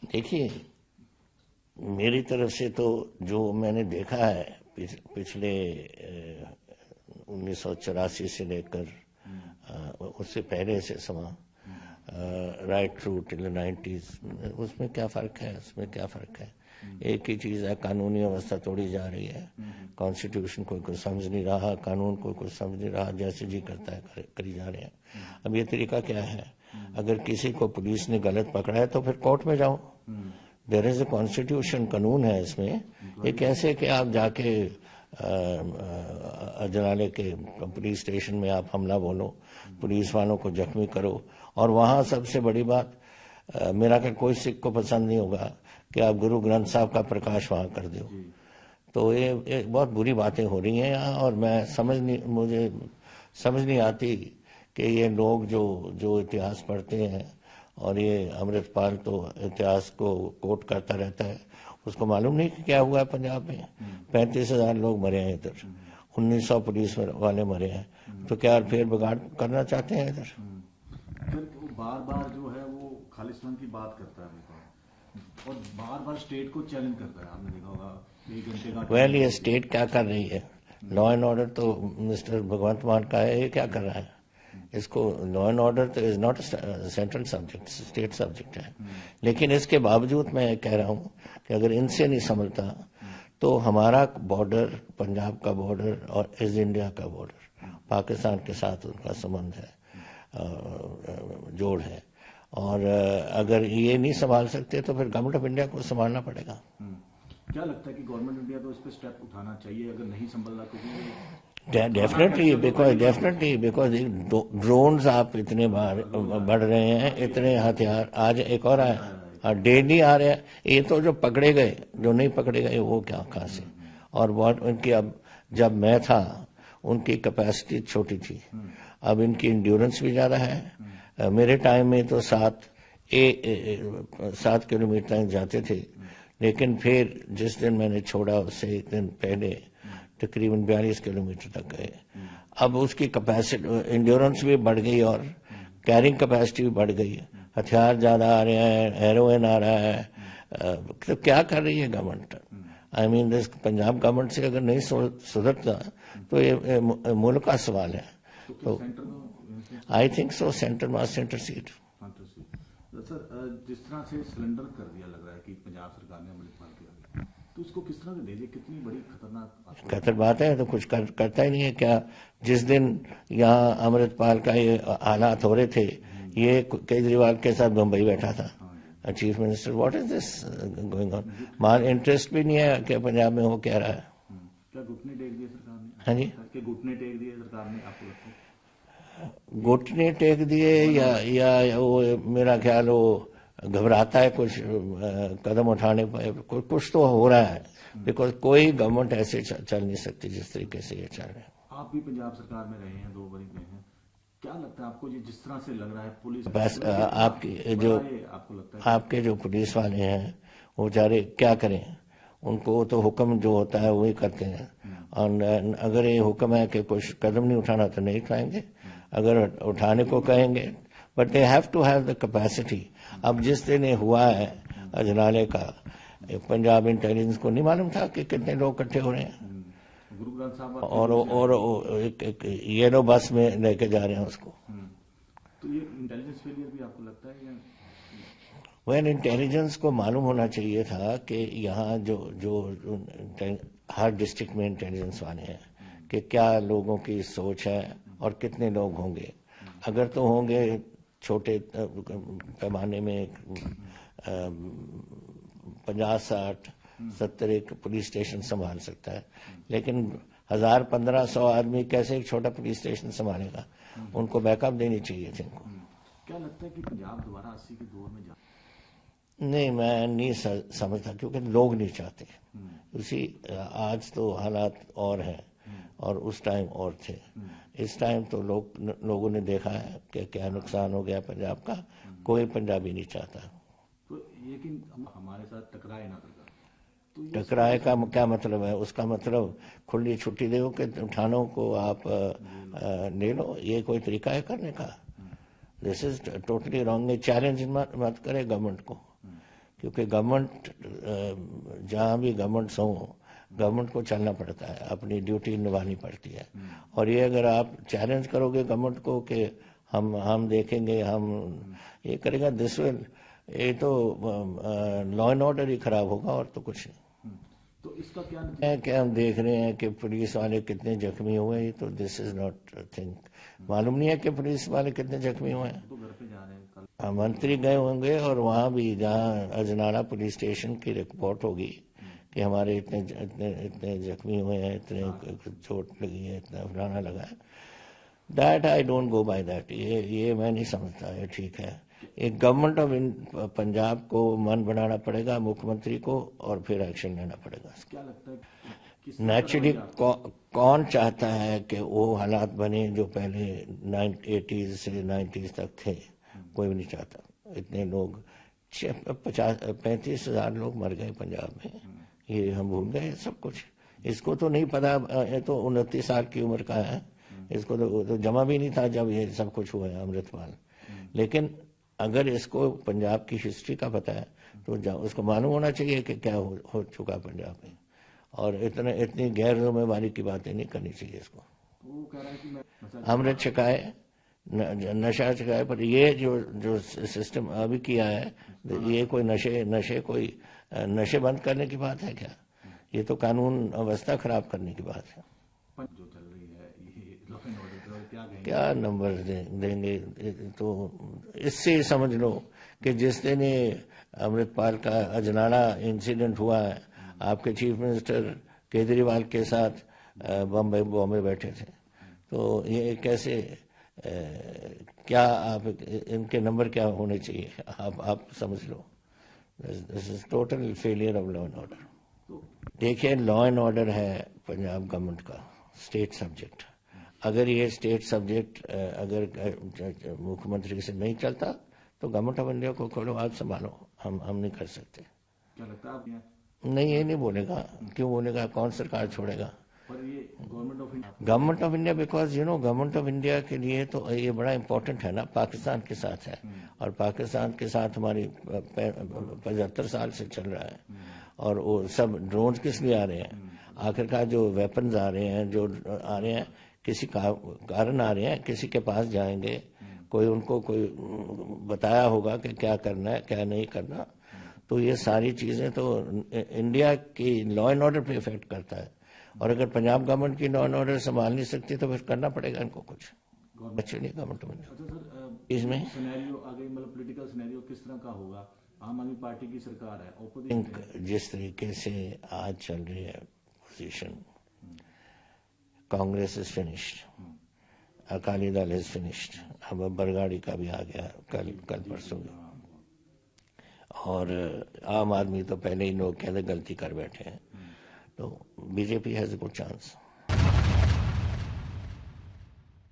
देखिए, मेरी तरफ से तो जो मैंने देखा है पिछले 1984 से लेकर उससे पहले से समा राइट थ्रू टिल 90s, उसमें क्या फ़र्क है? एक ही चीज़ है, कानूनी व्यवस्था तोड़ी जा रही है, कॉन्स्टिट्यूशन कोई कुछ समझ नहीं रहा, कानून कोई कुछ समझ नहीं रहा, जैसे जी करता है करी जा रहे हैं। अब ये तरीका क्या है? अगर किसी को पुलिस ने गलत पकड़ा है तो फिर कोर्ट में जाओ। देयर इज ए कॉन्स्टिट्यूशन, कानून है इसमें। ये कैसे कि आप जाके अजनाले के पुलिस स्टेशन में आप हमला बोलो, पुलिस वालों को जख्मी करो, और वहाँ सबसे बड़ी बात, मेरा ख्याल कोई सिख को पसंद नहीं होगा कि आप गुरु ग्रंथ साहब का प्रकाश वहाँ कर दो। तो ये बहुत बुरी बातें हो रही हैं यहाँ, और मुझे समझ नहीं आती कि ये लोग जो इतिहास पढ़ते हैं, और ये अमृतपाल तो इतिहास को कोट करता रहता है, उसको मालूम नहीं कि क्या हुआ है पंजाब में। 35,000 लोग मरे हैं इधर, 1900 पुलिस वाले मरे हैं, तो क्या फिर बिगाड़ करना चाहते हैं इधर? फिर बार बार जो है वो खालिस्तान की बात करता है और बार बार स्टेट को चैलेंज करता है। आपने देखा होगा 1 घंटे का वेल, ये स्टेट क्या कर रही है? लॉ एंड ऑर्डर तो मिस्टर भगवंत मान का है, ये क्या कर रहा है? इसको लॉ एंड ऑर्डर तो is not central subject, state subject है। लेकिन इसके बावजूद मैं कह रहा हूँ कि अगर इनसे नहीं संभलता तो हमारा बॉर्डर, पंजाब का बॉर्डर और ईस्ट इंडिया का बॉर्डर, पाकिस्तान के साथ उनका संबंध है, जोड़ है, और अगर ये नहीं संभाल सकते तो फिर गवर्नमेंट ऑफ इंडिया को संभालना पड़ेगा। क्या लगता है कि गवर्नमेंट इंडिया को इस पर स्टेप उठाना चाहिए अगर नहीं संभल रहा? डेफिनेटली, बिकॉज ड्रोन्स आप इतने बढ़ रहे हैं, इतने हथियार, आज एक और आया, डेली आ रहे हैं। ये तो जो पकड़े गए, जो नहीं पकड़े गए वो क्या कहाँ से? और बहुत उनकी, अब जब मैं था उनकी कैपेसिटी छोटी थी, अब इनकी इंड्योरेंस भी ज़्यादा है। मेरे टाइम में तो 7 किलोमीटर तक जाते थे, लेकिन फिर जिस दिन मैंने छोड़ा उससे एक दिन पहले तकरीबन 42 किलोमीटर तक गए। अब उसकी कैपेसिटी, इंड्योरेंस भी बढ़ गई और कैरिंग कैपेसिटी भी बढ़ गई, हथियार ज़्यादा आ रहे हैं, हेरोइन आ रहा है। तो क्या कर रही है government? I mean this Punjab government से अगर नहीं सुधरता तो ये मुल्क का सवाल है। तो I think so centre must intercede. Sir, जिस तरह से सिलेंडर कर दिया, लग रहा है कि पंजाब सरकार ने अमृतपाल के आगे, तो उसको किस तरह से दे दिया? कितनी बड़ी खतरनाक बात है। तो कुछ करता ही नहीं है क्या? जिस दिन यहाँ अमृतपाल का ये हालात हो रहे थे, ये केजरीवाल के साथ मुंबई बैठा था chief minister. What is this going on? मान इंटरेस्ट भी नहीं है कि पंजाब में हो क्या रहा है। क्या घुटने टेक दिए सरकार ने? हाँ जी, घुटने टेक दिए सरकार ने, आपको लगता है? घुटने टेक दिए या वो, मेरा ख्याल वो घबराता है कुछ कदम उठाने पर। कुछ तो हो रहा है, बिकॉज कोई गवर्नमेंट ऐसे चल नहीं सकती जिस तरीके से ये चल रहे हैं। आप भी पंजाब सरकार में रहे हैं, 2 बार में हैं, क्या लगता है आपको जिस तरह से लग रहा है पुलिस बस आपके जो पुलिस वाले हैं वो बेचारे क्या करें? उनको तो हुक्म जो होता है वही करते हैं, और अगर ये हुक्म है कि कुछ कदम नहीं उठाना तो नहीं उठाएंगे, अगर उठाने को कहेंगे, but they have to have the capacity. अब जिस दिन ये हुआ है अजनाले का, पंजाब इंटेलिजेंस को नहीं मालूम था कि कितने लोग इकट्ठे हो रहे हैं, और एक येलो बस में लेके जा रहे हैं उसको। तो ये इंटेलिजेंस फेलियर भी आपको लगता है या? वेल, इंटेलिजेंस को मालूम होना चाहिए था कि यहाँ जो हर डिस्ट्रिक्ट में इंटेलिजेंस वाले हैं कि क्या लोगों की सोच है और कितने लोग होंगे। अगर तो होंगे छोटे पैमाने में 50, 60, 70 एक पुलिस स्टेशन संभाल सकता है, लेकिन 1000, 1500 आदमी कैसे एक छोटा पुलिस स्टेशन संभालेगा? उनको बैकअप देनी चाहिए थी इनको। क्या लगता है कि पंजाब दोबारा 80 के दौर में नहीं, मैं नहीं समझता, क्योंकि लोग नहीं चाहते। उसी आज तो हालात और हैं और उस टाइम और थे। इस टाइम तो लोगों ने देखा है कि क्या नुकसान हो गया पंजाब का। कोई पंजाबी नहीं चाहता। तो लेकिन हमारे साथ टकराए ना टकराए का क्या मतलब है? उसका मतलब खुली छुट्टी दो कि थानों को आप ले लो। ये कोई तरीका है करने का? This is totally wrong. Challenge मत करे गवर्नमेंट को क्योंकि गवर्नमेंट जहाँ भी गवर्नमेंट्स हों, गवर्नमेंट को चलना पड़ता है, अपनी ड्यूटी निभानी पड़ती है। और ये अगर आप चैलेंज करोगे गवर्नमेंट को कि हम देखेंगे, हम ये करेगा, दिस विल, ये तो लॉ एंड ऑर्डर ही खराब होगा और तो कुछ नहीं तो इसका क्या है। क्या हम देख रहे हैं कि पुलिस वाले कितने जख्मी हुए, ये तो दिस इज नॉट थिंग। मालूम नहीं है कि पुलिस वाले कितने जख्मी हुए हैं। तो घर पे जा रहे हैं कल? हाँ, मंत्री गए होंगे और वहां भी जहाँ अजनाला पुलिस स्टेशन की रिपोर्ट होगी कि हमारे इतने इतने इतने जख्मी हुए हैं, इतने चोट लगी है, इतना फलाना लगा है। That I don't go by that. ये मैं नहीं समझता है ठीक है। एक गवर्नमेंट ऑफ पंजाब को मन बनाना पड़ेगा, मुख्यमंत्री को, और फिर एक्शन लेना पड़ेगा। क्या लगता है नेचुरली कौन चाहता है कि वो हालात बने जो पहले 80s से 90s तक थे? कोई भी नहीं चाहता। इतने लोग 35,000 लोग मर गए पंजाब में, ये हम भूल गए सब कुछ। इसको तो नहीं पता, ये तो 29 साल की उम्र का है, इसको तो जमा भी नहीं था जब ये सब कुछ हुआ है, अमृतपाल। लेकिन अगर इसको पंजाब की हिस्ट्री का पता है तो उसको मालूम होना चाहिए कि क्या हो चुका पंजाब में, और इतनी गैर जिम्मेवारी की बातें नहीं करनी चाहिए इसको। वो कह रहा है कि अमृत छकाए, नशा छकाए, पर ये जो सिस्टम अभी किया है, ये कोई नशे बंद करने की बात है क्या? ये तो कानून अवस्था खराब करने की बात है। जो चल रही है ये लॉ एंड ऑर्डर, क्या नंबर देंगे? तो इससे समझ लो कि जिस दिन अमृतपाल का अजनाला इंसिडेंट हुआ है, आपके चीफ मिनिस्टर केजरीवाल के साथ बॉम्बे बैठे थे। तो ये कैसे क्या आप इनके नंबर क्या होने चाहिए? आप समझ लो। This is total failure of law and order. देखिए, लॉ एंड ऑर्डर है पंजाब गवर्नमेंट का स्टेट सब्जेक्ट। अगर ये स्टेट सब्जेक्ट अगर मुख्यमंत्री से नहीं चलता तो गवर्नमेंट ऑफ इंडिया को खोलो, आप संभालो, हम नहीं कर सकते। क्या लगता है आप? नहीं, ये नहीं बोलेगा। क्यों बोलेगा? कौन सरकार छोड़ेगा? पर ये government of India, because government of India के लिए तो ये बड़ा इंपॉर्टेंट है ना, पाकिस्तान के साथ है, और पाकिस्तान के साथ हमारी 75 साल से चल रहा है। और वो सब ड्रोन किस लिए आ रहे हैं? आखिरकार जो वेपन्स आ रहे हैं, जो आ रहे हैं, किसी कारण आ रहे हैं, किसी के पास जाएंगे, कोई उनको कोई बताया होगा कि क्या करना है, क्या नहीं करना। तो ये सारी चीजें तो इंडिया की लॉ एंड ऑर्डर पे इफेक्ट करता है। और अगर पंजाब गवर्नमेंट की लॉ एंड ऑर्डर संभाल नहीं सकती तो फिर करना पड़ेगा इनको कुछ। एक्चुअली गवर्नमेंट में इसमें सिनेरियो आगे, मतलब पॉलिटिकल सिनेरियो किस तरह का होगा? आम आदमी पार्टी की सरकार है, ऑपोजिशन जिस तरीके से आज चल रही है position, Congress is finished, Akali Dal is finished, अब बरगाड़ी का भी आ गया कल परसों। और आम आदमी तो पहले ही लोग कहते गलती कर बैठे हैं, तो BJP has a good chance.